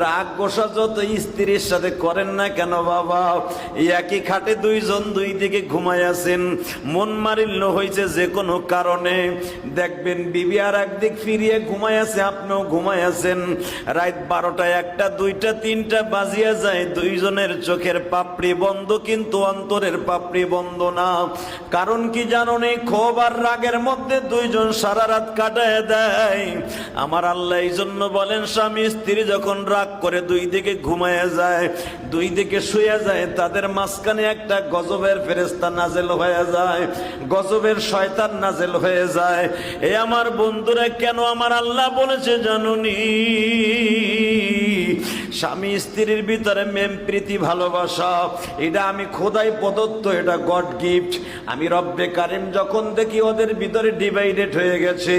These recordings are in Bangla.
রাগ গোসা যত স্ত্রীর সাথে করেন না কেন বাবা, একই খাটে দুইজন দুই দিকে ঘুমায় আছেন, মন মারিল্য হয়েছে যে কোনো কারণে, দেখবেন বিবি আর একদিক ফিরিয়ে ঘুমায় আছে, আপনিও ঘুমায় আছেন, রাত 12টা 1টা 2টা 3টা বাজিয়া যায়, দুইজনের চোখের পাপড়ি বন্ধ কিন্তু অন্তরের পাপড়ি বন্ধ না। কারণ কি জানো নি? ক্ষোভ আর রাগের মধ্যে দুইজন সারা রাত কাটায় দেয়। আমার আল্লাহ এই জন্য বলেন, স্বামী স্ত্রী যখন রাগ করে দুই দিকে ঘুমায়া যায়, দুই দিকে শুয়ে যায়, তাদের মাঝখানে একটা গজবের ফেরেশতা নাজেল হয়ে যায়, গজবের শয়তান নাজেল হয়ে যায়। এ আমার বন্ধুরা, কেন আমার আল্লাহ বলেছে জানুনি? স্বামী স্ত্রীর ভিতরে মেম প্রীতি ভালোবাসা, এটা আমি খোদাই প্রদত্ত, এটা গড গিফট। আমি রব্বে কারিম যখন দেখি ওদের ভিতরে ডিভাইডেড হয়ে গেছে,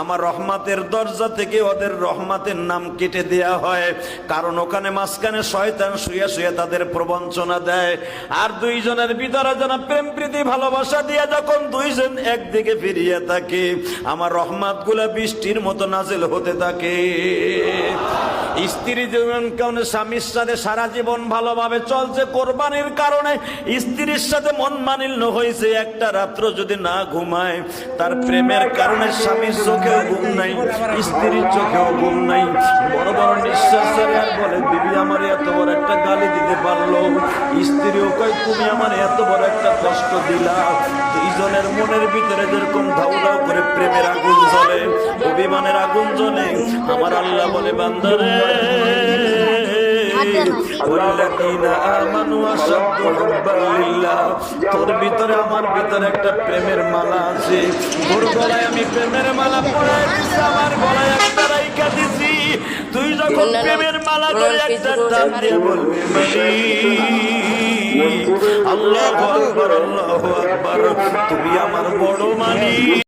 আমার রহমতের দরজা থেকে ওদের রহমতের নাম কেটে দেয়া হয়। কারণ ওখানে মাঝখানে শয়তান শুয়ে শুয়ে তাদের প্রবঞ্চনা দেয়। আর দুইজনের ভিতরে যেন প্রেম প্রীতি ভালোবাসা দিয়ে যখন দুইজন একদিকে ফিরিয়ে থাকে, আমার রহমত গুলা বৃষ্টির মতো নাজিল হতে থাকে। স্ত্রী যেমন কারণে স্বামীর সাথে সারা জীবন ভালোভাবে চলছে, কোরবানির কারণে স্ত্রীর সাথে মন মানিল্য হয়েছে, একটা রাত্র যদি না ঘুমায়, তার প্রেমের কারণে স্বামীর চোখেও ঘুম নাই, স্ত্রীর চোখেও ঘুম নাই, বড় বড় নিঃশ্বাস ছেড়ে আর বলে, বিবি আমার এত বড় একটা গালি দিতে পারলো, স্ত্রীও কয় তুমি আমার এত বড় একটা কষ্ট দিলা। দুইজনের মনের ভিতরে যেরকম ধাউ ধাউ করে প্রেমের আগুন জ্বলে, অভিমানের আগুন জ্বলে, আমার আল্লাহ বলে, বান্দারে তোর ভিতরে আমার ভিতরে একটা প্রেমের মালা আছে, তোর গলায় আমি প্রেমের মালা পরাই দিছি, আমার গলায় একটা রাইখা দিছি। তুই যখন প্রেমের মালা ধরে একটা টান দিয়ে বলবি আল্লাহু আকবার, আল্লাহু আকবার,